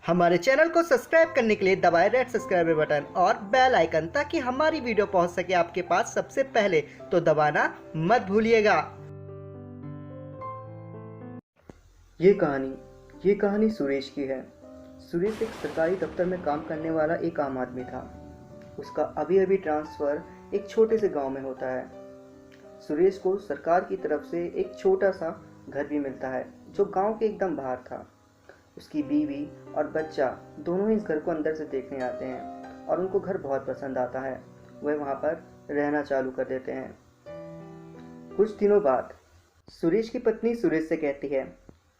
हमारे चैनल को सब्सक्राइब करने के लिए दबाएं रेड सब्सक्राइबर बटन और बेल आइकन ताकि हमारी वीडियो पहुंच सके आपके पास सबसे पहले। तो दबाना मत भूलिएगा। ये कहानी सुरेश की है। सुरेश एक सरकारी दफ्तर में काम करने वाला एक आम आदमी था। उसका अभी अभी ट्रांसफ़र एक छोटे से गांव में होता है। सुरेश को सरकार की तरफ से एक छोटा सा घर भी मिलता है जो गांव के एकदम बाहर था। उसकी बीवी और बच्चा दोनों ही इस घर को अंदर से देखने आते हैं और उनको घर बहुत पसंद आता है। वह वहाँ पर रहना चालू कर देते हैं। कुछ दिनों बाद सुरेश की पत्नी सुरेश से कहती है,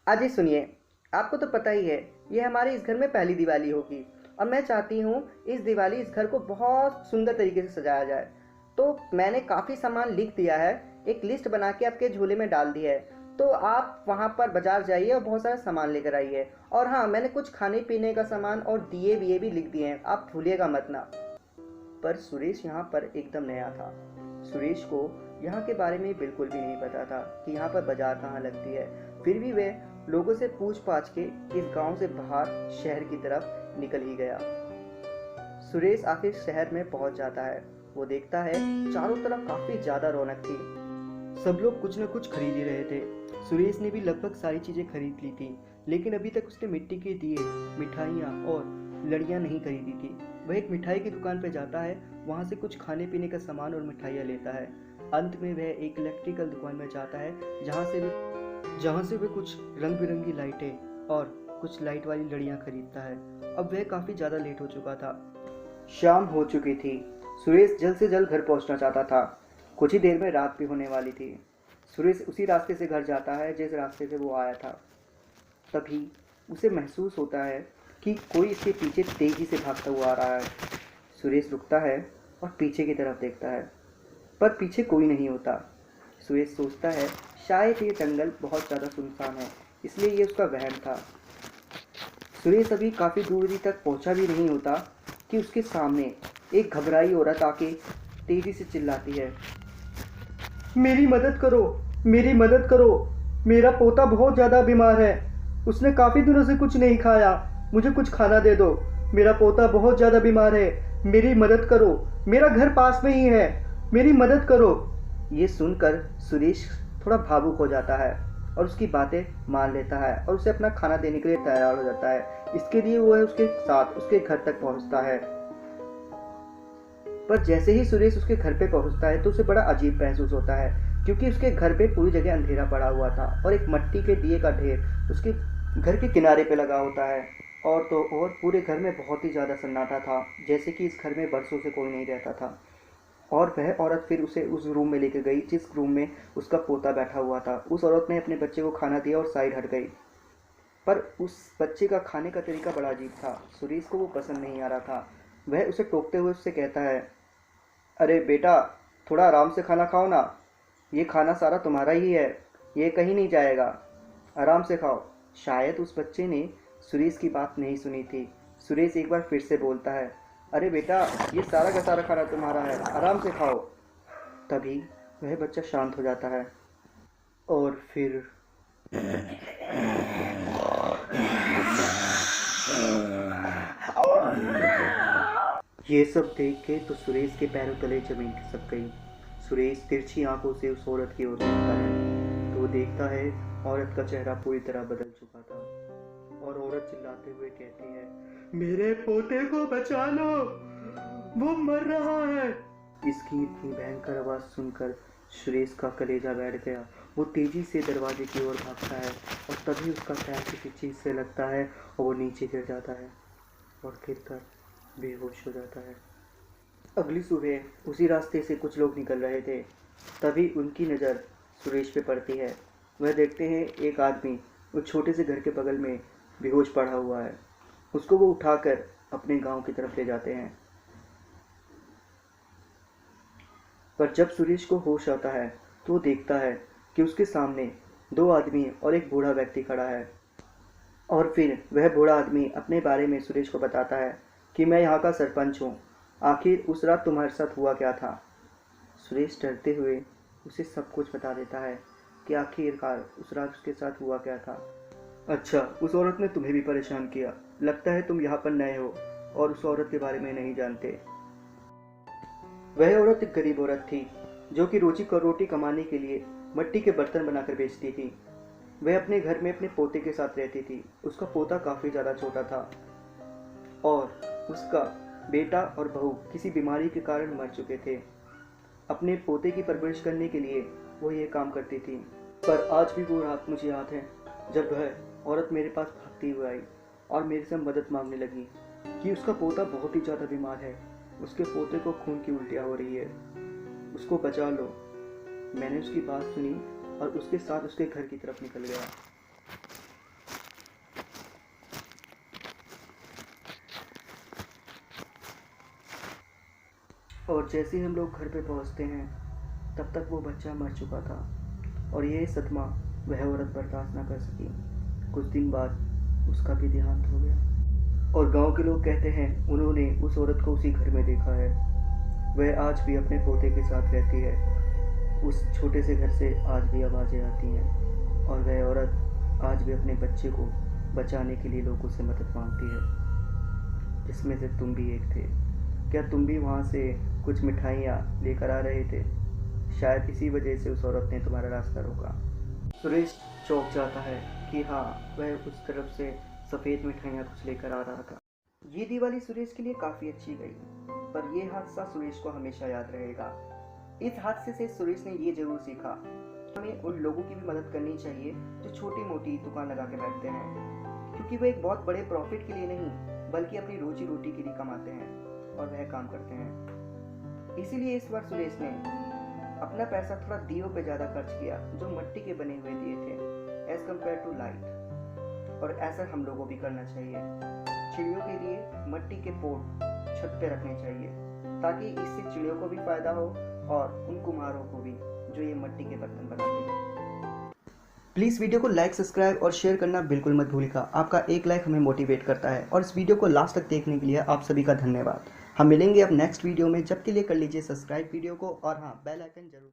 अजय सुनिए, आपको तो पता ही है ये हमारे इस घर में पहली दिवाली होगी और मैं चाहती हूँ इस दिवाली इस घर को बहुत सुंदर तरीके से सजाया जाए। तो मैंने काफ़ी सामान लिख दिया है, एक लिस्ट बना के आपके झोले में डाल दी है। तो आप वहाँ पर बाजार जाइए और बहुत सारा सामान लेकर आइए। और हाँ, मैंने कुछ खाने पीने का सामान और दिए विए भी लिख दिए हैं, आप भूलिएगा मत ना। पर सुरेश यहाँ पर एकदम नया था। सुरेश को यहाँ के बारे में बिल्कुल भी नहीं पता था कि यहाँ पर बाजार कहाँ लगती है। फिर भी वह लोगों से पूछ पाछ के इस गांव से बाहर शहर की तरफ निकल ही गया। सुरेश आखिर शहर में पहुंच जाता है। वो देखता है चारों तरफ काफी ज्यादा रौनक थी। सब लोग कुछ न कुछ खरीद ही रहे थे। सुरेश ने भी लगभग सारी चीजें खरीद ली थी, लेकिन अभी तक उसने मिट्टी के दिए, मिठाइयाँ और लड़ियाँ नहीं खरीदी थी। वह एक मिठाई की दुकान पर जाता है, वहाँ से कुछ खाने पीने का सामान और मिठाइयाँ लेता है। अंत में वह एक इलेक्ट्रिकल दुकान में जाता है जहाँ से वे कुछ रंग बिरंगी लाइटें और कुछ लाइट वाली लड़ियाँ खरीदता है। अब वह काफ़ी ज़्यादा लेट हो चुका था। शाम हो चुकी थी। सुरेश जल्द से जल्द घर पहुँचना चाहता था। कुछ ही देर में रात भी होने वाली थी। सुरेश उसी रास्ते से घर जाता है जिस रास्ते से वो आया था। तभी उसे महसूस होता है कि कोई इसके पीछे तेज़ी से भागता हुआ आ रहा है। सुरेश रुकता है और पीछे की तरफ देखता है, पर पीछे कोई नहीं होता। सुरेश सोचता है शायद ये जंगल बहुत ज़्यादा सुनसान है, इसलिए ये उसका वहम था। सुरेश अभी काफ़ी दूरी तक पहुंचा भी नहीं होता कि उसके सामने एक घबराई औरत आके तेज़ी से चिल्लाती है, मेरी मदद करो, मेरी मदद करो, मेरा पोता बहुत ज़्यादा बीमार है, उसने काफ़ी दिनों से कुछ नहीं खाया, मुझे कुछ खाना दे दो, मेरा पोता बहुत ज़्यादा बीमार है, मेरी मदद करो, मेरा घर पास में ही है, मेरी मदद करो। ये सुनकर सुरेश थोड़ा भावुक हो जाता है और उसकी बातें मान लेता है और उसे अपना खाना देने के लिए तैयार हो जाता है। इसके लिए वो उसके साथ उसके घर तक पहुंचता है। पर जैसे ही सुरेश उसके घर पे पहुंचता है तो उसे बड़ा अजीब महसूस होता है, क्योंकि उसके घर पे पूरी जगह अंधेरा पड़ा हुआ था और एक मिट्टी के दिए का ढेर उसके घर के किनारे पे लगा होता है। और तो और पूरे घर में बहुत ही ज़्यादा सन्नाटा था, जैसे कि इस घर में बरसों से कोई नहीं रहता था। और वह औरत फिर उसे उस रूम में लेकर गई जिस रूम में उसका पोता बैठा हुआ था। उस औरत ने अपने बच्चे को खाना दिया और साइड हट गई। पर उस बच्चे का खाने का तरीका बड़ा अजीब था। सुरेश को वो पसंद नहीं आ रहा था। वह उसे टोकते हुए उससे कहता है, अरे बेटा, थोड़ा आराम से खाना खाओ ना, ये खाना सारा तुम्हारा ही है, ये कहीं नहीं जाएगा, आराम से खाओ। शायद उस बच्चे ने सुरेश की बात नहीं सुनी थी। सुरेश एक बार फिर से बोलता है, अरे बेटा, ये सारा का सारा खाना तुम्हारा है, आराम से खाओ। तभी वह बच्चा शांत हो जाता है और फिर ये सब देख के तो सुरेश के पैरों तले जमीन खिसक गई। सुरेश तिरछी आंखों से उस औरत की ओर देखता है तो वो देखता है औरत का चेहरा पूरी तरह बदल चुका था और औरत चिल्लाते हुए कहती है, मेरे पोते को बचा लो, वो मर रहा है। इसकी इतनी भयंकर आवाज़ सुनकर सुरेश का कलेजा बैठ गया। वो तेजी से दरवाजे की ओर भागता है और तभी उसका पैर किसी चीज़ से लगता है और वो नीचे गिर जाता है और गिरकर बेहोश हो जाता है। अगली सुबह उसी रास्ते से कुछ लोग निकल रहे थे। तभी उनकी नज़र सुरेश पे पड़ती है। वह देखते हैं एक आदमी उस छोटे से घर के बगल में बेहोश पड़ा हुआ है। उसको वो उठाकर अपने गांव की तरफ ले जाते हैं। पर जब सुरेश को होश आता है तो वो देखता है कि उसके सामने दो आदमी और एक बूढ़ा व्यक्ति खड़ा है। और फिर वह बूढ़ा आदमी अपने बारे में सुरेश को बताता है कि मैं यहाँ का सरपंच हूँ, आखिर उस रात तुम्हारे साथ हुआ क्या था। सुरेश डरते हुए उसे सब कुछ बता देता है कि आखिरकार उस रात उसके साथ हुआ क्या था। अच्छा, उस औरत ने तुम्हें भी परेशान किया। लगता है तुम यहाँ पर नए हो और उस औरत के बारे में नहीं जानते। वह औरत एक गरीब औरत थी जो कि रोजी रोटी कमाने के लिए मिट्टी के बर्तन बनाकर बेचती थी। वह अपने घर में अपने पोते के साथ रहती थी। उसका पोता काफ़ी ज़्यादा छोटा था और उसका बेटा और बहू किसी बीमारी के कारण मर चुके थे। अपने पोते की परवरिश करने के लिए वो ये काम करती थी। पर आज भी वो रात मुझे याद है जब वह औरत मेरे पास भागती हुई आई और मेरे से मदद मांगने लगी कि उसका पोता बहुत ही ज़्यादा बीमार है, उसके पोते को खून की उल्टियाँ हो रही है, उसको बचा लो। मैंने उसकी बात सुनी और उसके साथ उसके घर की तरफ निकल गया। और जैसे ही हम लोग घर पे पहुंचते हैं तब तक वो बच्चा मर चुका था और ये सदमा वह औरत बर्दाश्त ना कर सकी। कुछ दिन बाद उसका भी देहांत हो गया और गांव के लोग कहते हैं उन्होंने उस औरत को उसी घर में देखा है। वह आज भी अपने पोते के साथ रहती है। उस छोटे से घर से आज भी आवाज़ें आती हैं और वह औरत आज भी अपने बच्चे को बचाने के लिए लोगों से मदद मांगती है, जिसमें से तुम भी एक थे। क्या तुम भी वहाँ से कुछ मिठाइयाँ लेकर आ रहे थे? शायद इसी वजह से उस औरत ने तुम्हारा रास्ता रोका। सुरेश चौंक जाता है कि हाँ, वह उस तरफ से सफ़ेद मिठाइयाँ कुछ लेकर आ रहा था। ये दिवाली सुरेश के लिए काफ़ी अच्छी गई, पर यह हादसा सुरेश को हमेशा याद रहेगा। इस हादसे से सुरेश ने ये जरूर सीखा, हमें उन लोगों की भी मदद करनी चाहिए जो छोटी मोटी दुकान लगा के बैठते हैं, क्योंकि वे एक बहुत बड़े प्रॉफिट के लिए नहीं बल्कि अपनी रोजी रोटी के लिए कमाते हैं और वह काम करते हैं। इसीलिए इस बार सुरेश ने अपना पैसा थोड़ा दियों पे ज़्यादा खर्च किया जो मिट्टी के बने हुए दिए थे एज कम्पेयर टू लाइट। और ऐसा हम लोगों भी करना चाहिए। चिड़ियों के लिए मिट्टी के पोट छत पे रखने चाहिए ताकि इससे चिड़ियों को भी फायदा हो और उन कुम्हारों को भी जो ये मिट्टी के बर्तन बनाते हैं। प्लीज़ वीडियो को लाइक, सब्सक्राइब और शेयर करना बिल्कुल मत भूलिएगा। आपका एक लाइक हमें मोटिवेट करता है और इस वीडियो को लास्ट तक देखने के लिए आप सभी का धन्यवाद। हम मिलेंगे अब नेक्स्ट वीडियो में, जब के लिए कर लीजिए सब्सक्राइब वीडियो को और हाँ, बेल आइकन जरूर